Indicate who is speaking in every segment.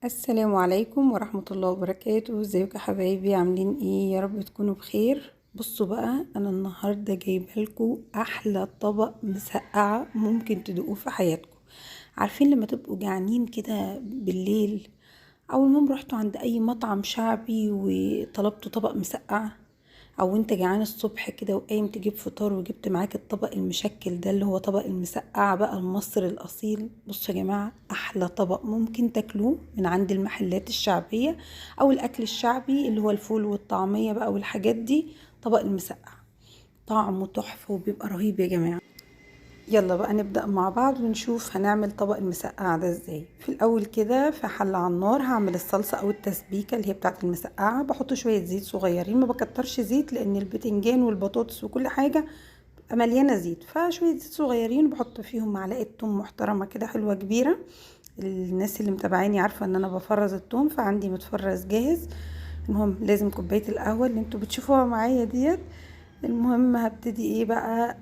Speaker 1: السلام عليكم ورحمة الله وبركاته. ازيكم يا حبايبي؟ عاملين ايه؟ يا رب تكونوا بخير. بصوا بقى، انا النهاردة جايبه لكم احلى طبق مسقعة ممكن تدوقوه في حياتكم. عارفين لما تبقوا جعانين كده بالليل، او المهم رحتوا عند اي مطعم شعبي وطلبتوا طبق مسقعة، او انت جعان الصبح كده وقايم تجيب فطار وجبت معاك الطبق المشكل ده اللي هو طبق المسقعة بقى المصري الاصيل. بصوا يا جماعة، احلى طبق ممكن تاكلوه من عند المحلات الشعبية او الاكل الشعبي اللي هو الفول والطعمية بقى والحاجات دي. طبق المسقعة طعمه تحفة وبيبقى رهيب يا جماعة. يلا بقى نبدأ مع بعض ونشوف هنعمل طبق المسقعة ده ازاي. في الأول كده في حلة على النار هعمل الصلصة أو التسبيكة اللي هي بتاعة المسقعة. بحط شوية زيت صغيرين، ما بكترش زيت لأن البتنجان والبطاطس وكل حاجة بتبقى مليانة زيت، فشوية زيت صغيرين. بحط فيهم معلقة توم محترمة كده حلوة كبيرة. الناس اللي متابعيني عارفة ان انا بفرز التوم، فعندي متفرز جاهز. المهم لازم كوباية القهوة اللي انتوا بتشوفوها معايا ديت. المهم هبتدي ايه بقى،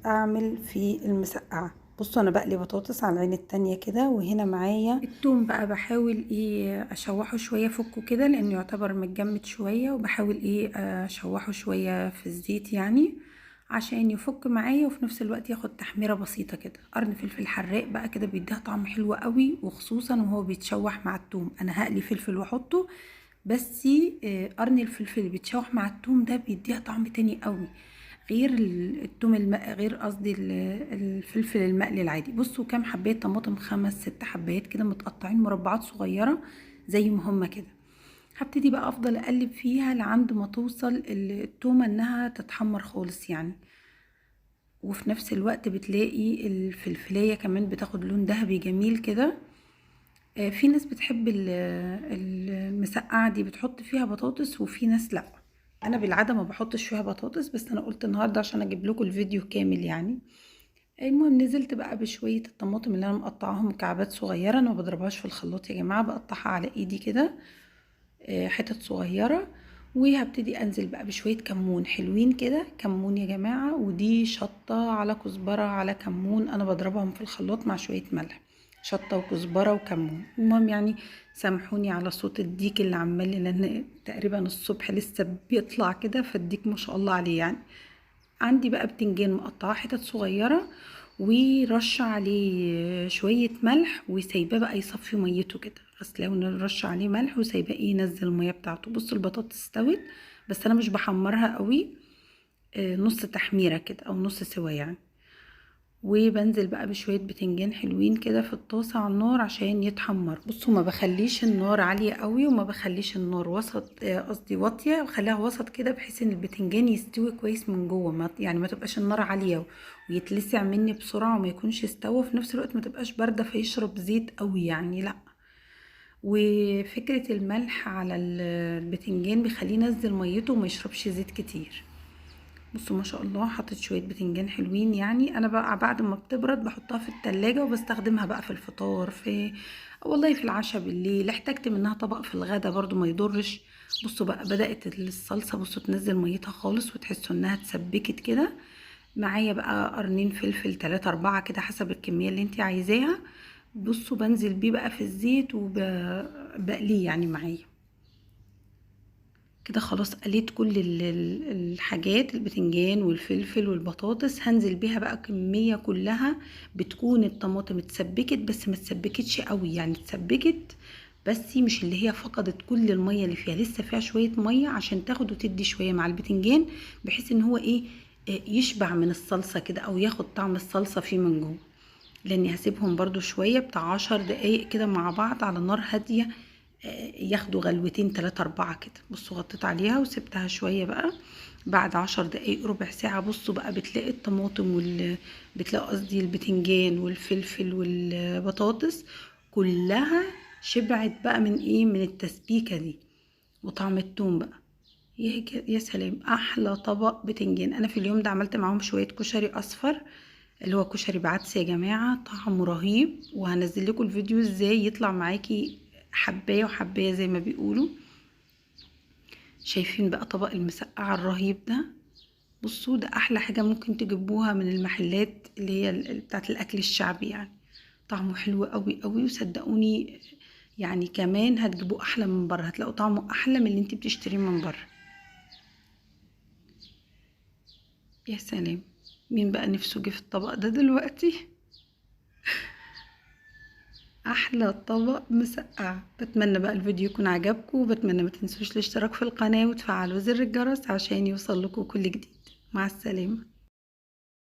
Speaker 1: اعمل في المسقعة. بصوا انا بقلي بطاطس على العين التانية كده، وهنا معايا التوم بقى بحاول ايه اشوحه شوية، فكه كده لانه يعتبر متجمد شوية، وبحاول ايه اشوحه شوية في الزيت يعني عشان يفك معايا وفي نفس الوقت ياخد تحميرة بسيطة كده. قرن فلفل حراق بقى كده بيديها طعم حلو قوي، وخصوصا وهو بيتشوح مع التوم. انا هقلي فلفل واحطه، بس قرن الفلفل اللي بيتشوح مع التوم ده بيديها طعم تاني قوي، غير التوم غير قصدي الفلفل المقلي العادي. بصوا كام حبايه طماطم، 5 6 حبايات كده متقطعين مربعات صغيره زي ما هما كده. هبتدي بقى افضل اقلب فيها لعند ما توصل التومه انها تتحمر خالص يعني، وفي نفس الوقت بتلاقي الفلفلايه كمان بتاخد لون ذهبي جميل كده. في ناس بتحب المسقعة دي بتحط فيها بطاطس، وفي ناس لا. انا بالعادة ما بحطش فيها بطاطس، بس انا قلت النهاردة عشان اجيب لكم الفيديو كامل يعني. المهم نزلت بقى بشوية الطماطم اللي انا مقطعاهم مكعبات صغيرة. انا ما بضربهاش في الخلاط يا جماعة، بقطعها على ايدي كده حتت صغيرة. وهبتدي انزل بقى بشوية كمون حلوين كده، كمون يا جماعة، ودي شطة على كزبرة على كمون. انا بضربهم في الخلاط مع شوية ملح، شطة وكزبرة وكمون. المهم يعني سامحوني على صوت الديك اللي عمال لان تقريبا الصبح لسه بيطلع كده، فالديك ما شاء الله عليه يعني. عندي بقى بتنجان مقطعه حتت صغيره، ورشه عليه شويه ملح، وسايباه بقى يصفي ميته كده. غسلاه ونرش عليه ملح وسايباه ايه ينزل الميه بتاعته. بصوا البطاطس استوت، بس انا مش بحمرها قوي، نص تحميره كده او نص سوا يعني. وبنزل بقى بشوية بتنجان حلوين كده في الطاسة على النار عشان يتحمر. بصوا ما بخليش النار عالية قوي وما بخليش النار وسط، قصدي واطية، بخليها وسط كده بحيث ان البتنجان يستوي كويس من جوه. ما يعني ما تبقاش النار عالية ويتلسع مني بسرعة وما يكونش استوى في نفس الوقت، ما تبقاش باردة فيشرب زيت قوي يعني، لا. وفكرة الملح على البتنجان بيخليه ينزل ميته وما يشربش زيت كتير. بصوا ما شاء الله حطيت شوية بتنجان حلوين يعني. انا بقى بعد ما بتبرد بحطها في التلاجة وبستخدمها بقى في الفطار، في والله في العشاء بالليل، احتجت منها طبق في الغدا برضو ما يضرش. بصوا بقى بدأت الصلصة، بصوا تنزل ميتها خالص وتحسوا انها اتسبكت كده. معايا بقى قرنين فلفل 3 4 كده حسب الكمية اللي انت عايزاها. بصوا بنزل بيه بقى في الزيت وبقليه يعني معايا كده. خلاص قليت كل الحاجات، البتنجان والفلفل والبطاطس. هنزل بيها بقى كمية كلها. بتكون الطماطم اتسبكت بس ما اتسبكتش قوي يعني، اتسبكت بس مش اللي هي فقدت كل المية اللي فيها، لسه فيها شوية مية عشان تاخد وتدي شوية مع البتنجان، بحيث ان هو ايه يشبع من الصلصة كده او ياخد طعم الصلصة فيه من جوه. لاني هسيبهم برضو شوية بتاع 10 دقايق كده مع بعض على نار هادية، ياخدوا غلوتين 3 4 كده. بصوا غطيت عليها وسبتها شوية بقى. بعد 10 دقايق ربع ساعة بصوا بقى بتلاقي الطماطم بتلاقي قصدي البتنجان والفلفل والبطاطس كلها شبعت بقى من ايه، من التسبيكة دي وطعم التوم بقى. يا سلام، احلى طبق بتنجان. انا في اليوم ده عملت معاهم شوية كشري اصفر اللي هو كشري بعدس يا جماعة، طعمه رهيب. وهنزل لكم الفيديو ازاي يطلع معاكي حباية وحباية زي ما بيقولوا. شايفين بقى طبق المسقعة الرهيب ده؟ بصوا ده احلى حاجة ممكن تجيبوها من المحلات اللي هي بتاعت الاكل الشعبي يعني. طعمه حلو قوي قوي، وصدقوني يعني كمان هتجيبوه احلى من بره، هتلاقوا طعمه احلى من اللي انت بتشتريه من بره. يا سلام، مين بقى نفسه جه في الطبق ده دلوقتي؟ احلى طبق مسقع. بتمنى بقى الفيديو يكون عجبكم، وبتمنى ما تنسوش الاشتراك في القناة وتفعلوا زر الجرس عشان يوصل لكم كل جديد. مع السلامة.